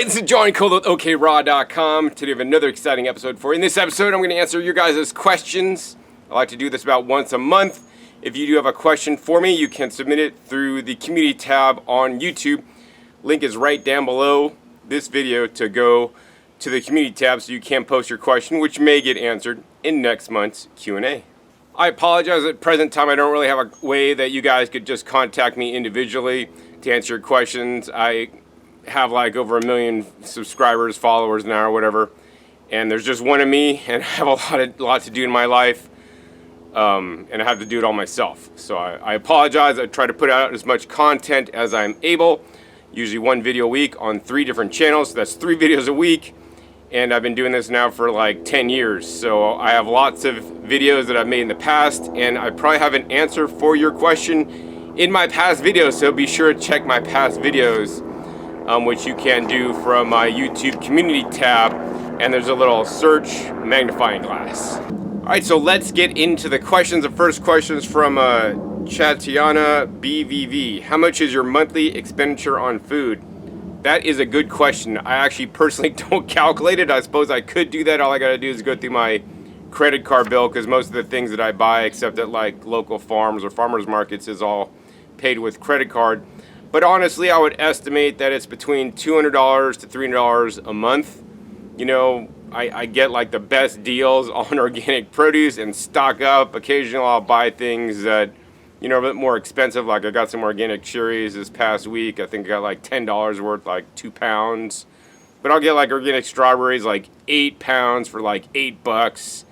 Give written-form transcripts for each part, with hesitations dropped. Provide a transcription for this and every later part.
Alright, this is John Cole with OKRaw.com. Today we have another exciting episode for you. In this episode, I'm going to answer your guys' questions. I like to do this about once a month. If you do have a question for me, you can submit it through the community tab on YouTube. Link is right down below this video to go to the community tab so you can post your question, which may get answered in next month's Q&A. I apologize, at present time I don't really have a way that you guys could just contact me individually to answer your questions. I have like over 1 million subscribers, followers now or whatever, and there's just one of me, and I have a lot to do in my life, and I have to do it all myself. So I apologize. I try to put out as much content as I'm able, usually 1 video a week on 3 different channels, so that's 3 videos a week, and I've been doing this now for like 10 years. So I have lots of videos that I've made in the past, and I probably have an answer for your question in my past videos, so be sure to check my past videos, which you can do from my YouTube community tab, and there's a little search magnifying glass. Alright, so let's get into the questions. The first question is from Chatiana BVV. How much is your monthly expenditure on food? That is a good question. I actually personally don't calculate it. I suppose I could do that. All I gotta do is go through my credit card bill, because most of the things that I buy, except at like local farms or farmers markets, is all paid with credit card. But honestly, I would estimate that it's between $200 to $300 a month. You know, I get like the best deals on organic produce and stock up. Occasionally I'll buy things that, you know, are a bit more expensive. Like I got some organic cherries this past week. I think I got like $10 worth, like 2 pounds. But I'll get like organic strawberries, like 8 pounds for like $8.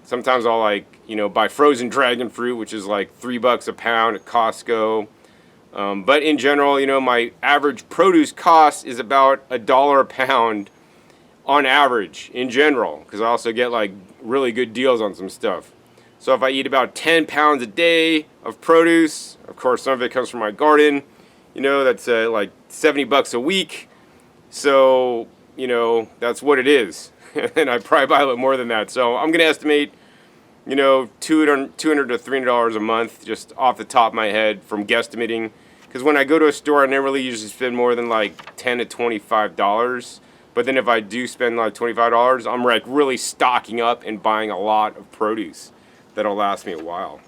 Sometimes I'll like, you know, buy frozen dragon fruit, which is like $3 a pound at Costco. But in general, you know, my average produce cost is about $1 a pound on average in general, because I also get like really good deals on some stuff. So if I eat about 10 pounds a day of produce, of course some of it comes from my garden, you know, that's like $70 a week. So, you know, that's what it is. And I probably buy a little more than that. So I'm going to estimate, you know, $200 to $300 a month, just off the top of my head from guesstimating. Because when I go to a store, I never really usually spend more than like $10 to $25. But then if I do spend like $25, I'm like really stocking up and buying a lot of produce that'll last me a while.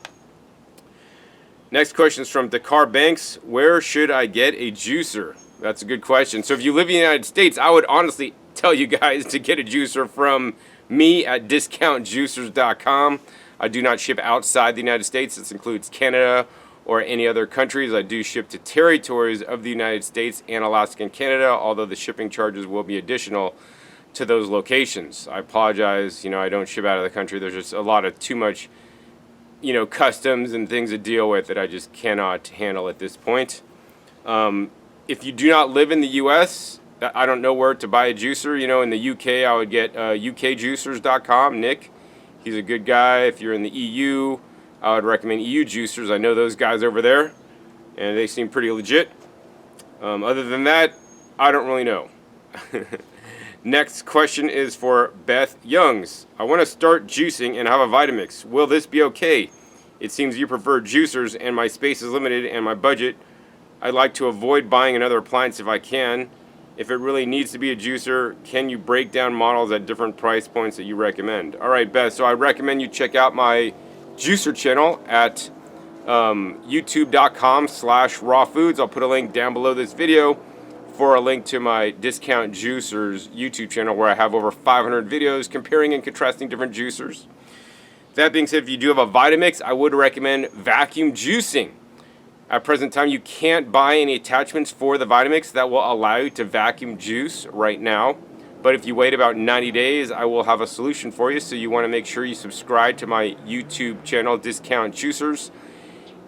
Next question is from Dakar Banks. Where should I get a juicer? That's a good question. So if you live in the United States, I would honestly tell you guys to get a juicer from me at discountjuicers.com. I do not ship outside the United States. This includes Canada or any other countries. I do ship to territories of the United States and Alaska and Canada, although the shipping charges will be additional to those locations. I apologize, you know, I don't ship out of the country. There's just a lot of too much, you know, customs and things to deal with that I just cannot handle at this point. If you do not live in the US, I don't know where to buy a juicer. You know, in the UK, I would get ukjuicers.com. Nick, he's a good guy. If you're in the EU, I would recommend EU juicers. I know those guys over there, and they seem pretty legit. Other than that, I don't really know. Next question is for Beth Youngs. I want to start juicing and have a Vitamix. Will this be okay? It seems you prefer juicers, and my space is limited and my budget. I'd like to avoid buying another appliance if I can. If it really needs to be a juicer, can you break down models at different price points that you recommend? All right, Beth, so I recommend you check out my juicer channel at youtube.com/rawfoods. I'll put a link down below this video for a link to my Discount Juicers YouTube channel, where I have over 500 videos comparing and contrasting different juicers. That being said, if you do have a Vitamix, I would recommend vacuum juicing. At present time, you can't buy any attachments for the Vitamix that will allow you to vacuum juice right now. But if you wait about 90 days, I will have a solution for you. So you want to make sure you subscribe to my YouTube channel, Discount Juicers,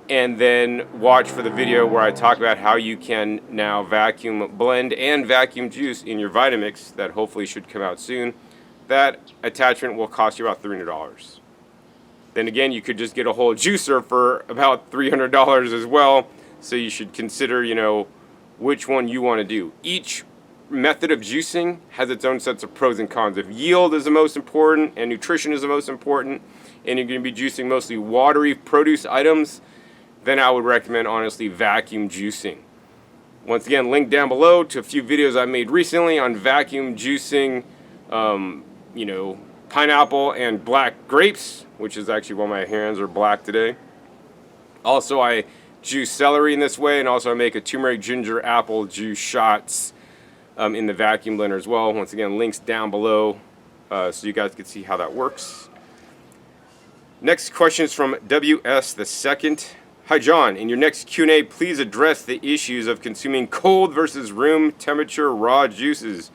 and then watch for the video where I talk about how you can now vacuum blend and vacuum juice in your Vitamix. That hopefully should come out soon. That attachment will cost you about $300. Then again, you could just get a whole juicer for about $300 as well. So you should consider, you know, which one you want to do. Each method of juicing has its own sets of pros and cons. If yield is the most important and nutrition is the most important, and you're going to be juicing mostly watery produce items, then I would recommend honestly vacuum juicing. Once again, link down below to a few videos I made recently on vacuum juicing, pineapple and black grapes, which is actually why my hands are black today. Also, I juice celery in this way, and also I make a turmeric ginger apple juice shots in the vacuum blender as well. Once again, links down below so you guys can see how that works. Next question is from WS the Second. Hi John, in your next Q&A, please address the issues of consuming cold versus room temperature raw juices.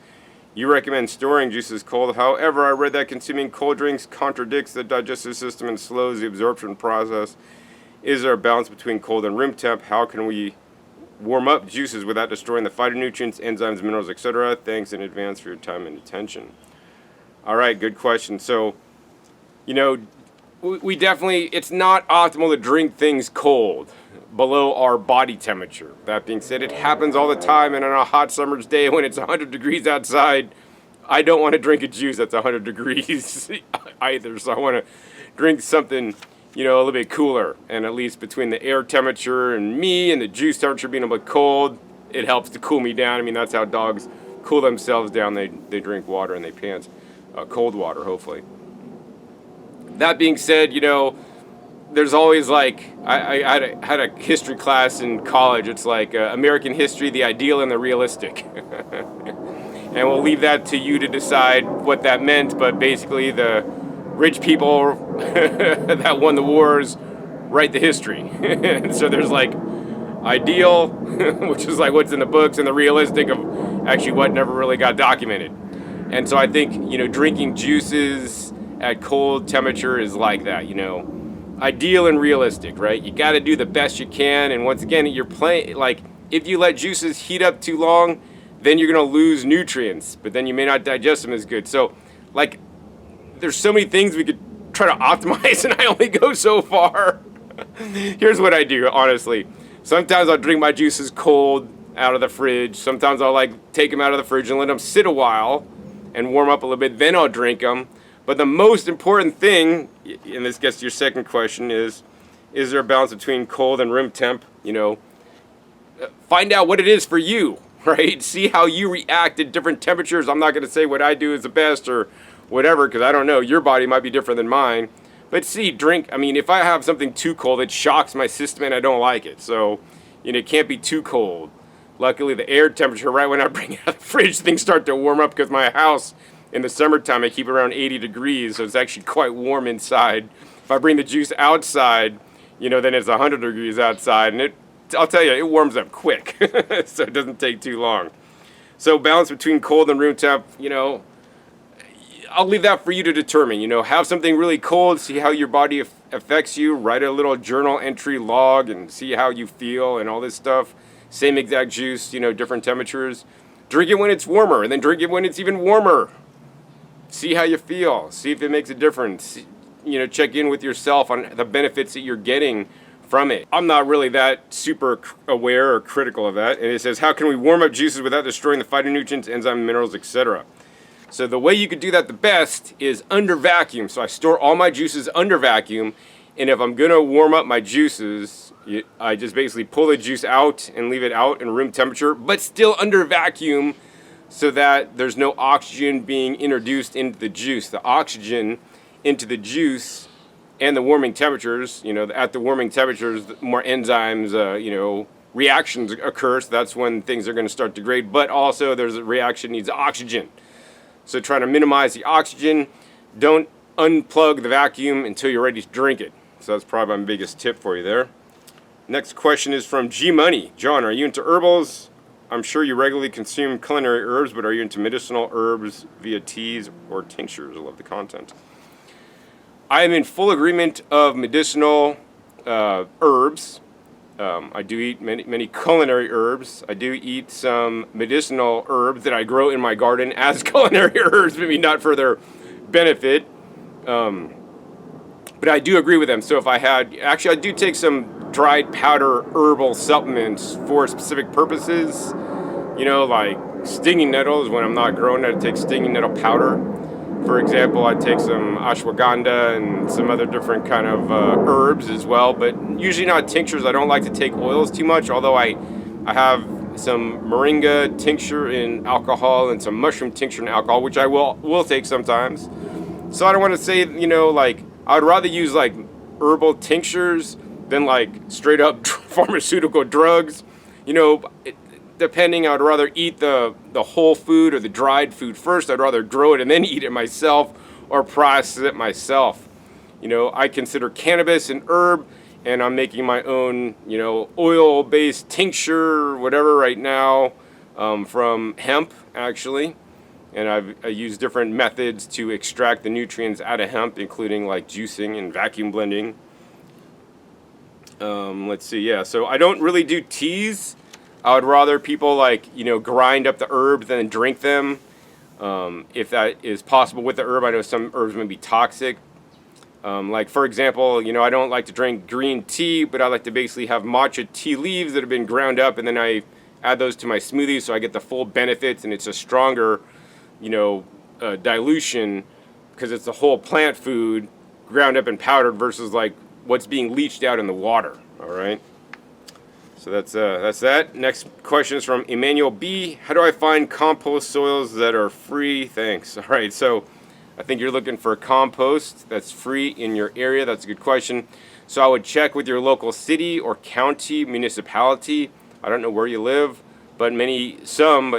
You recommend storing juices cold. However, I read that consuming cold drinks contradicts the digestive system and slows the absorption process. Is there a balance between cold and room temp? How can we warm up juices without destroying the phytonutrients, enzymes, minerals, etc.? Thanks in advance for your time and attention. All right, good question. So, we definitely, it's not optimal to drink things cold below our body temperature. That being said, it happens all the time, and on a hot summer's day when it's 100 degrees outside, I don't want to drink a juice that's 100 degrees either. So I want to drink something, a little bit cooler. And at least between the air temperature and me and the juice temperature being a bit cold, it helps to cool me down. I mean, that's how dogs cool themselves down. They drink water and they pant cold water, hopefully. That being said, there's always I had a history class in college. It's like American history, the ideal and the realistic. And we'll leave that to you to decide what that meant. But basically, the rich people that won the wars write the history. And so there's ideal, which is what's in the books, and the realistic of actually what never really got documented. And so I think, drinking juices at cold temperature is like that, ideal and realistic, right? You got to do the best you can. And once again, you're playing, if you let juices heat up too long, then you're going to lose nutrients, but then you may not digest them as good. So there's so many things we could try to optimize, and I only go so far. Here's what I do, honestly. Sometimes I'll drink my juices cold out of the fridge. Sometimes I'll take them out of the fridge and let them sit a while and warm up a little bit. Then I'll drink them. But the most important thing, and this gets to your second question, is there a balance between cold and room temp? Find out what it is for you, right? See how you react at different temperatures. I'm not going to say what I do is the best or whatever, because I don't know. Your body might be different than mine. But drink. I mean, if I have something too cold, it shocks my system and I don't like it. So, it can't be too cold. Luckily, the air temperature, right when I bring it out of the fridge, things start to warm up because my house, in the summertime, I keep it around 80 degrees, so it's actually quite warm inside. If I bring the juice outside, then it's 100 degrees outside, and I'll tell you, it warms up quick, so it doesn't take too long. So balance between cold and room temp, I'll leave that for you to determine. Have something really cold, see how your body affects you, write a little journal entry log, and see how you feel and all this stuff. Same exact juice, different temperatures. Drink it when it's warmer, and then drink it when it's even warmer. See how you feel. See if it makes a difference. Check in with yourself on the benefits that you're getting from it. I'm not really that super aware or critical of that. And it says, how can we warm up juices without destroying the phytonutrients, enzymes, minerals, etc.? So the way you could do that the best is under vacuum. So I store all my juices under vacuum. And if I'm going to warm up my juices, I just basically pull the juice out and leave it out in room temperature, but still under vacuum, so that there's no oxygen being introduced into the juice. The oxygen into the juice and the warming temperatures, at the warming temperatures, more enzymes, reactions occur. So that's when things are going to start to degrade. But also there's a reaction needs oxygen. So try to minimize the oxygen. Don't unplug the vacuum until you're ready to drink it. So that's probably my biggest tip for you there. Next question is from G Money. John, are you into herbals? I'm sure you regularly consume culinary herbs, but are you into medicinal herbs via teas or tinctures? I love the content. I am in full agreement of medicinal herbs. I do eat many culinary herbs. I do eat some medicinal herbs that I grow in my garden as culinary herbs, maybe not for their benefit. But I do agree with them. So if I do take some dried powder herbal supplements for specific purposes, like stinging nettles. When I'm not growing, I take stinging nettle powder. For example, I take some ashwagandha and some other different kind of herbs as well, but usually not tinctures. I don't like to take oils too much, although I have some moringa tincture in alcohol and some mushroom tincture in alcohol, which I will take sometimes. So I don't want to say, like, I'd rather use like herbal tinctures than like straight up pharmaceutical drugs. Depending, I'd rather eat the whole food or the dried food first. I'd rather grow it and then eat it myself or process it myself. I consider cannabis an herb, and I'm making my own, oil-based tincture or whatever right now from hemp, actually. And I use different methods to extract the nutrients out of hemp, including like juicing and vacuum blending. Let's see, yeah. So I don't really do teas. I would rather people like, grind up the herbs than drink them. If that is possible with the herb. I know some herbs may be toxic. Like, for example, I don't like to drink green tea, but I like to basically have matcha tea leaves that have been ground up, and then I add those to my smoothie so I get the full benefits, and it's a stronger, dilution because it's the whole plant food ground up and powdered versus like what's being leached out in the water. All right. So that's that. Next question is from Emmanuel B. How do I find compost soils that are free? Thanks. All right. So I think you're looking for compost that's free in your area. That's a good question. So I would check with your local city or county, municipality. I don't know where you live, but some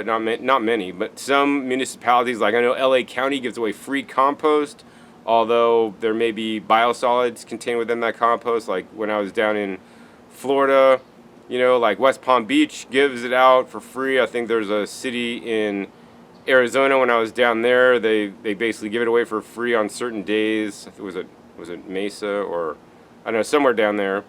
municipalities, like I know LA County gives away free compost, although there may be biosolids contained within that compost. Like when I was down in Florida, like West Palm Beach gives it out for free. I think there's a city in Arizona when I was down there, they basically give it away for free on certain days. I think was it Mesa or I don't know, somewhere down there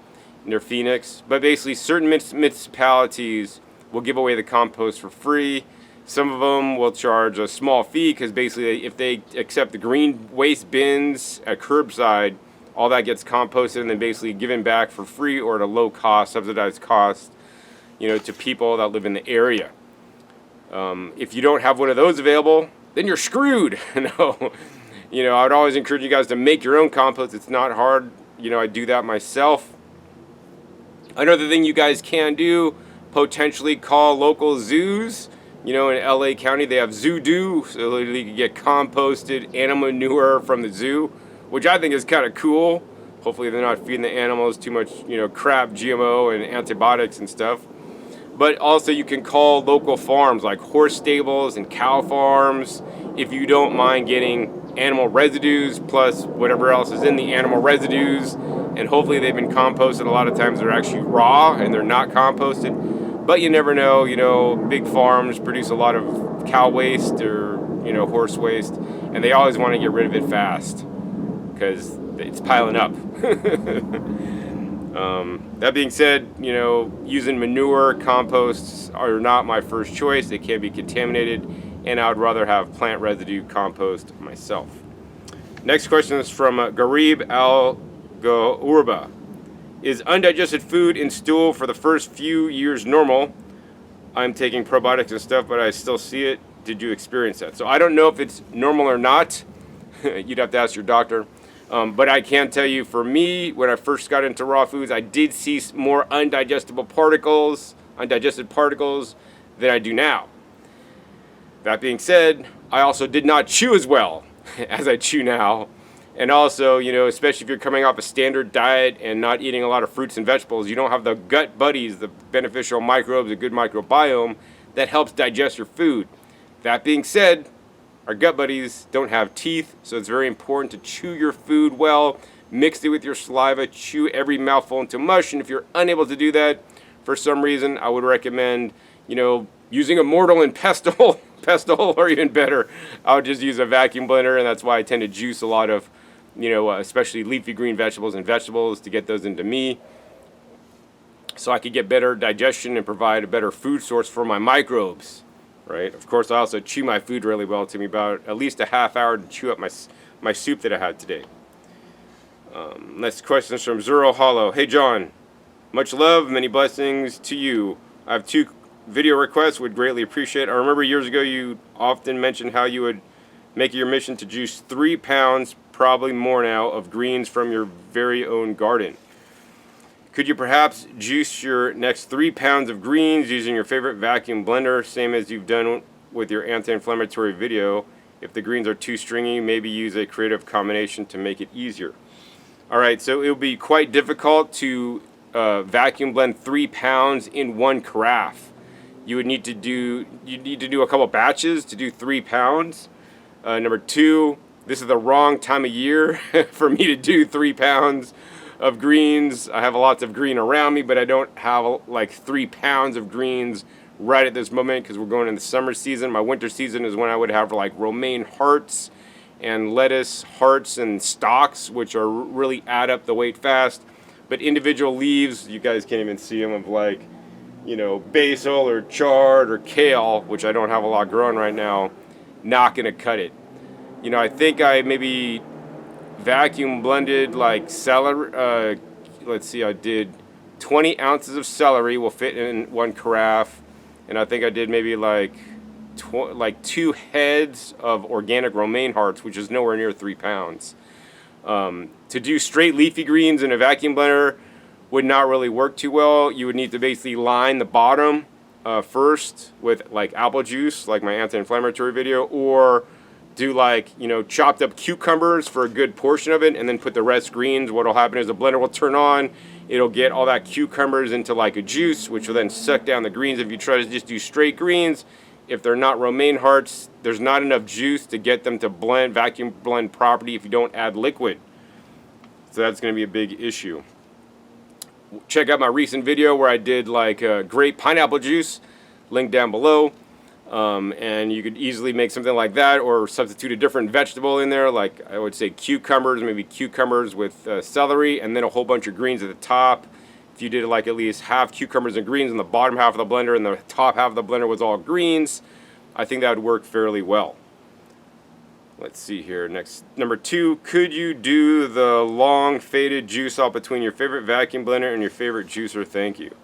near Phoenix. But basically certain municipalities will give away the compost for free. Some of them will charge a small fee because basically if they accept the green waste bins at curbside, all that gets composted and then basically given back for free or at a low cost, subsidized cost, to people that live in the area. If you don't have one of those available, then you're screwed. I would always encourage you guys to make your own compost. It's not hard. I do that myself. Another thing you guys can do, potentially call local zoos. In LA County, they have zoo do, so you can get composted animal manure from the zoo, which I think is kind of cool. Hopefully they're not feeding the animals too much, crap, GMO and antibiotics and stuff. But also you can call local farms like horse stables and cow farms if you don't mind getting animal residues plus whatever else is in the animal residues. And hopefully they've been composted. A lot of times they're actually raw and they're not composted. But you never know, big farms produce a lot of cow waste or, horse waste. And they always want to get rid of it fast because it's piling up. That being said, using manure composts are not my first choice. They can be contaminated, and I would rather have plant residue compost myself. Next question is from Garib Al-Gaurba. Is undigested food in stool for the first few years normal? I'm taking probiotics and stuff, but I still see it. Did you experience that? So I don't know if it's normal or not. You'd have to ask your doctor. But I can tell you, for me, when I first got into raw foods, I did see more undigested particles than I do now. That being said, I also did not chew as well as I chew now. And also, especially if you're coming off a standard diet and not eating a lot of fruits and vegetables, you don't have the gut buddies, the beneficial microbes, a good microbiome that helps digest your food. That being said, our gut buddies don't have teeth, so it's very important to chew your food well, mix it with your saliva, chew every mouthful into mush, and if you're unable to do that for some reason, I would recommend, using a mortar and pestle, or even better, I would just use a vacuum blender, and that's why I tend to juice a lot of, especially leafy green vegetables and vegetables to get those into me, so I could get better digestion and provide a better food source for my microbes. Right. Of course, I also chew my food really well. It took me about at least a half hour to chew up my soup that I had today. Next question is from Zero Hollow. Hey, John. Much love. Many blessings to you. I have 2 video requests. Would greatly appreciate. I remember years ago you often mentioned how you would make it your mission to juice 3 pounds, probably more now, of greens from your very own garden. Could you perhaps juice your next 3 pounds of greens using your favorite vacuum blender, same as you've done with your anti-inflammatory video? If the greens are too stringy, maybe use a creative combination to make it easier. Alright, so it would be quite difficult to vacuum blend 3 pounds in one carafe. You'd need to do a couple batches to do 3 pounds. Number 2, this is the wrong time of year for me to do 3 pounds of greens. I have lots of green around me, but I don't have like 3 pounds of greens right at this moment because we're going in the summer season. My winter season is when I would have like romaine hearts and lettuce hearts and stalks, which are really add up the weight fast. But individual leaves, you guys can't even see them, of like, you know, basil or chard or kale, which I don't have a lot growing right now, not gonna cut it. You know, I think I maybe vacuum blended like celery, let's see, I did 20 ounces of celery will fit in one carafe, and I think I did maybe like 2 heads of organic romaine hearts, which is nowhere near 3 pounds. To do straight leafy greens in a vacuum blender would not really work too well. You would need to basically line the bottom first with like apple juice, like my anti-inflammatory video, or do like, you know, chopped up cucumbers for a good portion of it, and then put the rest greens. What'll happen is the blender will turn on, it'll get all that cucumbers into like a juice, which will then suck down the greens. If you try to just do straight greens, if they're not romaine hearts, there's not enough juice to get them to blend, vacuum blend properly if you don't add liquid. So that's going to be a big issue. Check out my recent video where I did like grape pineapple juice, link down below. And you could easily make something like that, or substitute a different vegetable in there, like I would say cucumbers, maybe cucumbers with celery, and then a whole bunch of greens at the top. If you did like at least half cucumbers and greens in the bottom half of the blender, and the top half of the blender was all greens, I think that would work fairly well. Let's see here. Next, number 2, could you do the long faded juice off between your favorite vacuum blender and your favorite juicer? Thank you.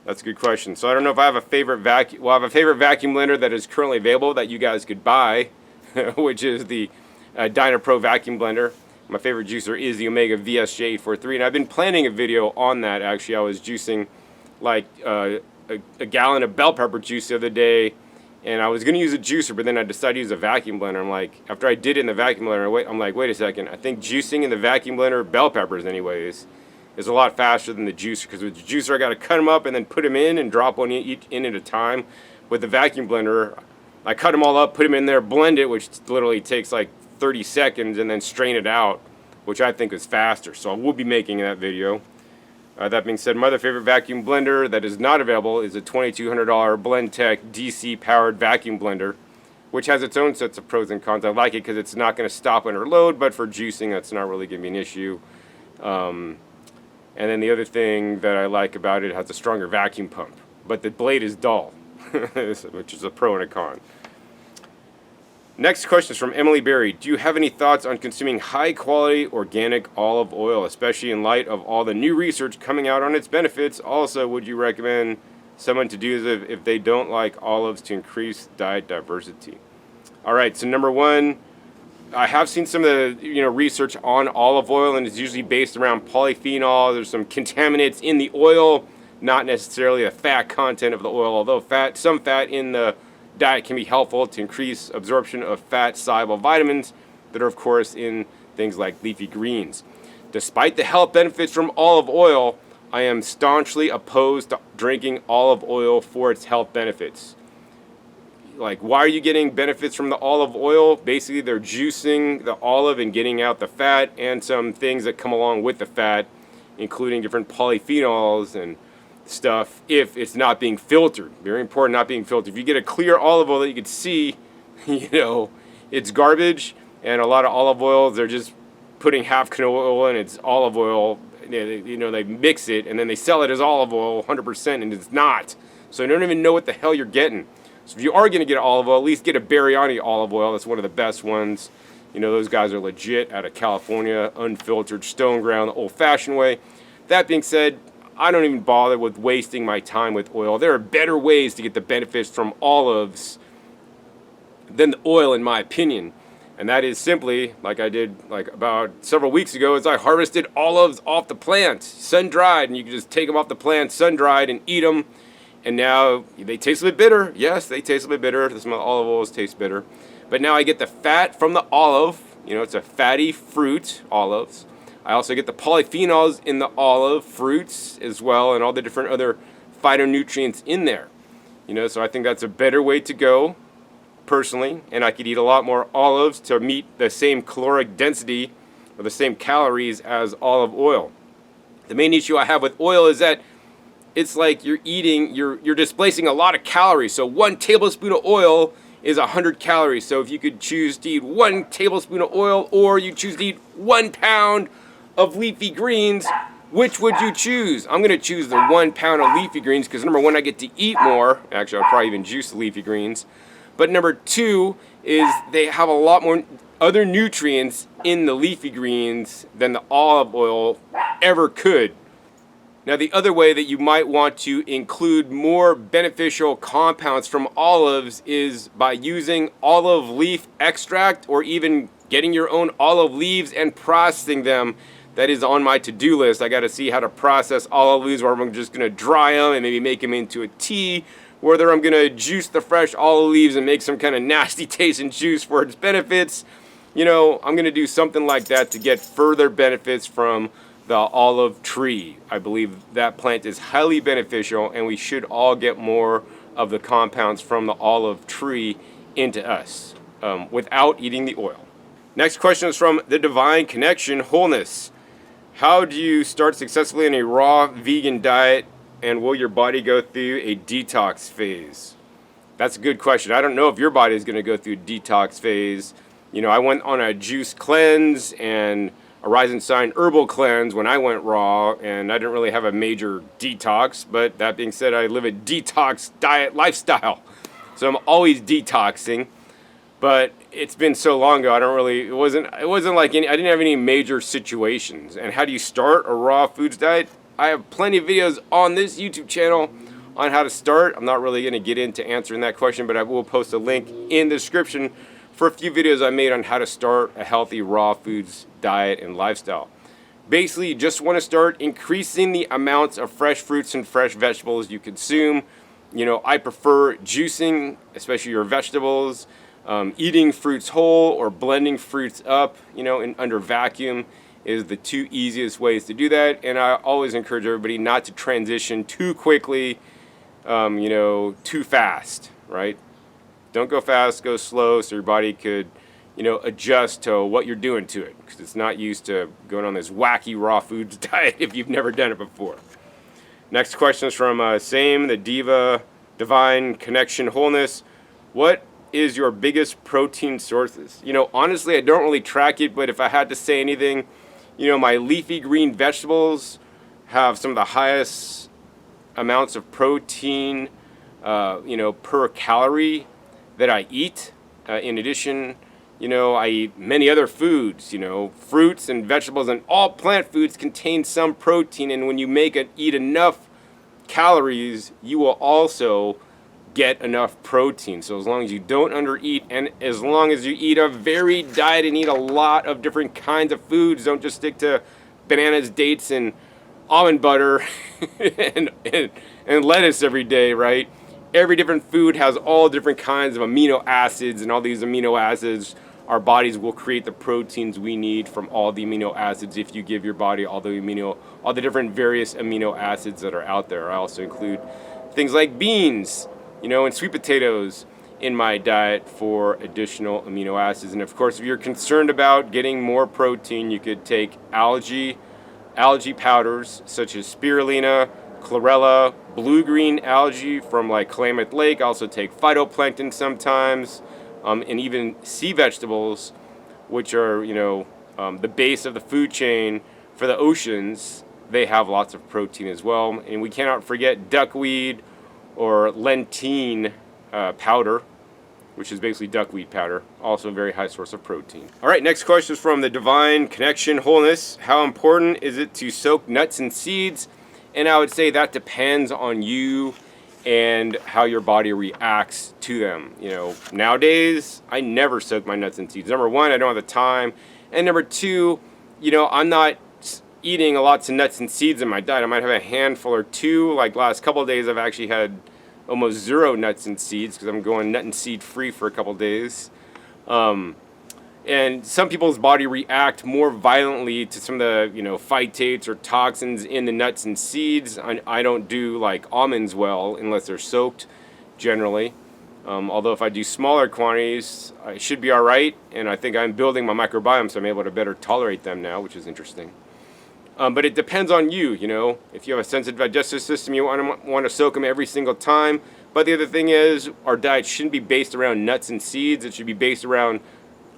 That's a good question. So I don't know if I have a favorite vacuum. Well, I have a favorite vacuum blender that is currently available that you guys could buy, which is the Dynapro vacuum blender. My favorite juicer is the Omega VSJ843, and I've been planning a video on that. Actually, I was juicing like a gallon of bell pepper juice the other day, and I was going to use a juicer, but then I decided to use a vacuum blender. I'm like, after I did it in the vacuum blender, I'm like, wait a second. I think juicing in the vacuum blender, bell peppers anyways, is a lot faster than the juicer, because with the juicer I got to cut them up and then put them in and drop one each in at a time. With the vacuum blender, I cut them all up, put them in there, blend it, which literally takes like 30 seconds, and then strain it out, which I think is faster. So I will be making that video. That being said, my other favorite vacuum blender that is not available is a $2,200 Blendtec DC powered vacuum blender, which has its own sets of pros and cons. I like it because it's not going to stop under load, but for juicing, that's not really going to be an issue. And then the other thing that I like about it has a stronger vacuum pump, but the blade is dull, which is a pro and a con. Next question is from Emily Berry. Do you have any thoughts on consuming high-quality organic olive oil, especially in light of all the new research coming out on its benefits? Also, would you recommend someone to do this if they don't like olives to increase diet diversity? All right, so number 1, I have seen some of the research on olive oil, and it's usually based around polyphenol. There's some contaminants in the oil, not necessarily the fat content of the oil, although some fat in the diet can be helpful to increase absorption of fat-soluble vitamins that are, of course, in things like leafy greens. Despite the health benefits from olive oil, I am staunchly opposed to drinking olive oil for its health benefits. Like, why are you getting benefits from the olive oil? Basically, they're juicing the olive and getting out the fat and some things that come along with the fat, including different polyphenols and stuff, if it's not being filtered. Very important, not being filtered. If you get a clear olive oil that you can see, it's garbage. And a lot of olive oils, they're just putting half canola oil and it's olive oil. They mix it and then they sell it as olive oil 100%, and it's not. So you don't even know what the hell you're getting. So if you are going to get olive oil, at least get a Biryani olive oil. That's one of the best ones. Those guys are legit, out of California, unfiltered, stone ground, the old-fashioned way. That being said, I don't even bother with wasting my time with oil. There are better ways to get the benefits from olives than the oil, in my opinion. And that is simply, like I did like about several weeks ago, is I harvested olives off the plant, sun-dried, and you can just take them off the plant, sun-dried, and eat them. And now they taste a bit bitter. Yes, they taste a bit bitter. Some of the olive oils taste bitter. But now I get the fat from the olive. You know, it's a fatty fruit, olives. I also get the polyphenols in the olive fruits as well, and all the different other phytonutrients in there. You know, so I think that's a better way to go, personally. And I could eat a lot more olives to meet the same caloric density or the same calories as olive oil. The main issue I have with oil is that it's like you're displacing a lot of calories. So 1 tablespoon of oil is 100 calories. So if you could choose to eat 1 tablespoon of oil, or you choose to eat 1 pound of leafy greens, which would you choose? I'm going to choose the 1 pound of leafy greens because number one, I get to eat more. Actually, I'll probably even juice the leafy greens. But number two is they have a lot more other nutrients in the leafy greens than the olive oil ever could. Now, the other way that you might want to include more beneficial compounds from olives is by using olive leaf extract, or even getting your own olive leaves and processing them. That is on my to-do list. I got to see how to process olive leaves, where I'm just going to dry them and maybe make them into a tea, whether I'm going to juice the fresh olive leaves and make some kind of nasty tasting juice for its benefits. You know, I'm going to do something like that to get further benefits from the olive tree. I believe that plant is highly beneficial, and we should all get more of the compounds from the olive tree into us without eating the oil. Next question is from the Divine Connection Wholeness. How do you start successfully in a raw vegan diet, and will your body go through a detox phase? That's a good question. I don't know if your body is going to go through a detox phase. You know, I went on a juice cleanse and a Rising Sign herbal cleanse when I went raw, and I didn't really have a major detox. But that being said, I live a detox diet lifestyle, so I'm always detoxing. But it's been so long ago, it wasn't like I didn't have any major situations. And how do you start a raw foods diet? I have plenty of videos on this YouTube channel on how to start. I'm not really going to get into answering that question, but I will post a link in the description for a few videos I made on how to start a healthy raw foods diet and lifestyle. Basically, you just want to start increasing the amounts of fresh fruits and fresh vegetables you consume. You know, I prefer juicing, especially your vegetables, eating fruits whole or blending fruits up, you know, under vacuum is the two easiest ways to do that. And I always encourage everybody not to transition too quickly, you know, too fast, right? Don't go fast, go slow, so your body could, you know, adjust to what you're doing to it, because it's not used to going on this wacky raw foods diet if you've never done it before. Next question is from the Divine Connection Wholeness. What is your biggest protein sources? You know, honestly, I don't really track it, but if I had to say anything, you know, my leafy green vegetables have some of the highest amounts of protein, you know, per calorie that I eat. In addition, you know, I eat many other foods, you know, fruits and vegetables, and all plant foods contain some protein. And when you eat enough calories, you will also get enough protein. So as long as you don't undereat, and as long as you eat a varied diet and eat a lot of different kinds of foods, don't just stick to bananas, dates, and almond butter and lettuce every day, right? Every different food has all different kinds of amino acids, and all these amino acids, our bodies will create the proteins we need from all the amino acids if you give your body all the different various amino acids that are out there. I also include things like beans, you know, and sweet potatoes in my diet for additional amino acids. And of course, if you're concerned about getting more protein, you could take algae powders such as spirulina, chlorella, blue-green algae from like Klamath Lake. I also take phytoplankton sometimes, and even sea vegetables, which are, you know, the base of the food chain for the oceans. They have lots of protein as well. And we cannot forget duckweed or lentil powder, which is basically duckweed powder, also a very high source of protein. All right, next question is from the Divine Connection Wholeness. How important is it to soak nuts and seeds? And I would say that depends on you and how your body reacts to them. You know, nowadays, I never soak my nuts and seeds. Number one, I don't have the time. And number two, you know, I'm not eating lots of nuts and seeds in my diet. I might have a handful or two. Like last couple of days, I've actually had almost zero nuts and seeds because I'm going nut and seed free for a couple of days. And some people's body react more violently to some of the, you know, phytates or toxins in the nuts and seeds. I don't do like almonds well unless they're soaked, generally. Although if I do smaller quantities, I should be all right. And I think I'm building my microbiome, so I'm able to better tolerate them now, which is interesting. But it depends on you, you know. If you have a sensitive digestive system, you want to soak them every single time. But the other thing is, our diet shouldn't be based around nuts and seeds. It should be based around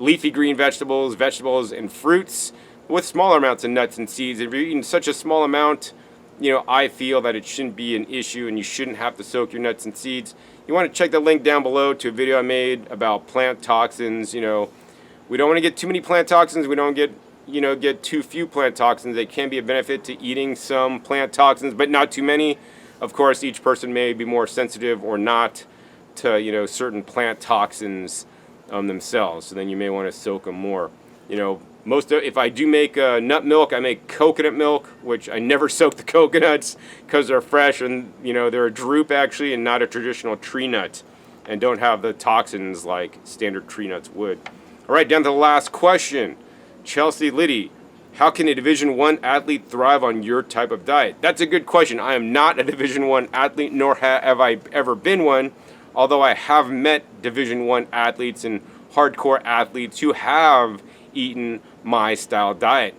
leafy green vegetables, and fruits with smaller amounts of nuts and seeds. If you're eating such a small amount, you know, I feel that it shouldn't be an issue and you shouldn't have to soak your nuts and seeds. You want to check the link down below to a video I made about plant toxins. You know, we don't want to get too many plant toxins. We don't get too few plant toxins. It can be a benefit to eating some plant toxins, but not too many. Of course, each person may be more sensitive or not to, you know, certain plant toxins themselves, so then you may want to soak them more. You know, if I do make nut milk, I make coconut milk, which I never soak the coconuts because they're fresh and, you know, they're a drupe actually and not a traditional tree nut and don't have the toxins like standard tree nuts would. All right, down to the last question. Chelsea Liddy, how can a Division I athlete thrive on your type of diet? That's a good question. I am not a Division I athlete, nor have I ever been one. Although I have met Division I athletes and hardcore athletes who have eaten my style diet.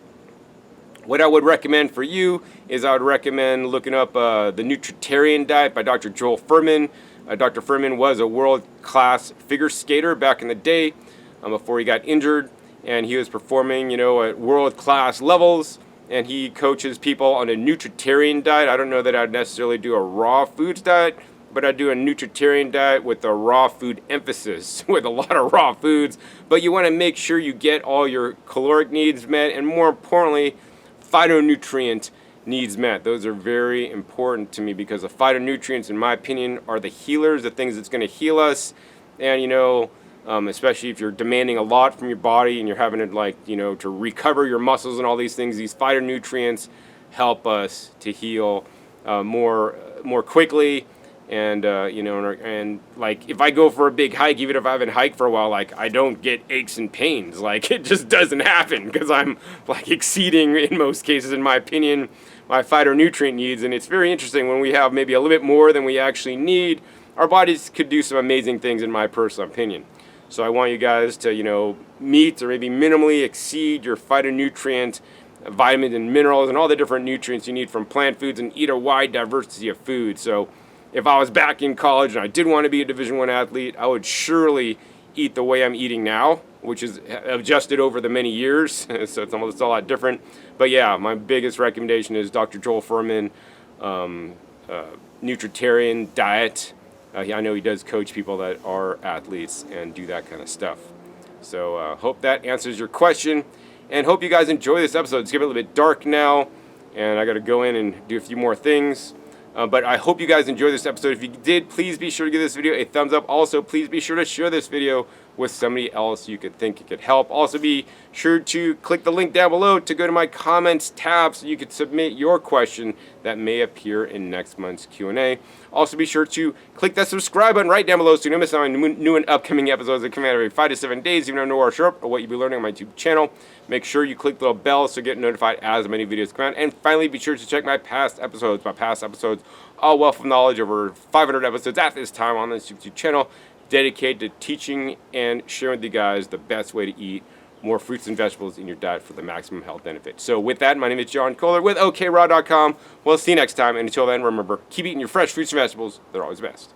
What I would recommend for you is I would recommend looking up the Nutritarian Diet by Dr. Joel Fuhrman. Dr. Fuhrman was a world-class figure skater back in the day before he got injured, and he was performing, you know, at world-class levels, and he coaches people on a Nutritarian diet. I don't know that I'd necessarily do a raw foods diet, but I do a Nutritarian diet with a raw food emphasis, with a lot of raw foods. But you want to make sure you get all your caloric needs met, and more importantly, phytonutrient needs met. Those are very important to me because the phytonutrients, in my opinion, are the healers, the things that's going to heal us. And, you know, especially if you're demanding a lot from your body and you're having to, like, you know, to recover your muscles and all these things, these phytonutrients help us to heal more quickly. And, you know, and like if I go for a big hike, even if I haven't hiked for a while, like I don't get aches and pains. Like it just doesn't happen because I'm like exceeding, in most cases, in my opinion, my phytonutrient needs. And it's very interesting when we have maybe a little bit more than we actually need, our bodies could do some amazing things, in my personal opinion. So I want you guys to, you know, meet or maybe minimally exceed your phytonutrient, vitamins and minerals and all the different nutrients you need from plant foods, and eat a wide diversity of food. So if I was back in college and I did want to be a Division I athlete, I would surely eat the way I'm eating now, which is adjusted over the many years, so it's a lot different. But yeah, my biggest recommendation is Dr. Joel Fuhrman, Nutritarian Diet. I know he does coach people that are athletes and do that kind of stuff. So hope that answers your question, and hope you guys enjoy this episode. It's getting a little bit dark now, and I got to go in and do a few more things. But I hope you guys enjoyed this episode. If you did, please be sure to give this video a thumbs up. Also, please be sure to share this video with somebody else you could think it could help. Also, be sure to click the link down below to go to my comments tab so you could submit your question that may appear in next month's Q&A. Also, be sure to click that subscribe button right down below so you don't miss out on new and upcoming episodes that come out every 5 to 7 days. Even know or sharp or what you'll be learning on my YouTube channel. Make sure you click the little bell so you get notified as many videos come out. And finally, be sure to check my past episodes. My past episodes are a wealth of knowledge, over 500 episodes at this time on this YouTube channel, dedicated to teaching and sharing with you guys the best way to eat more fruits and vegetables in your diet for the maximum health benefit. So with that, my name is John Kohler with OKRaw.com. We'll see you next time, and until then, remember, keep eating your fresh fruits and vegetables. They're always best.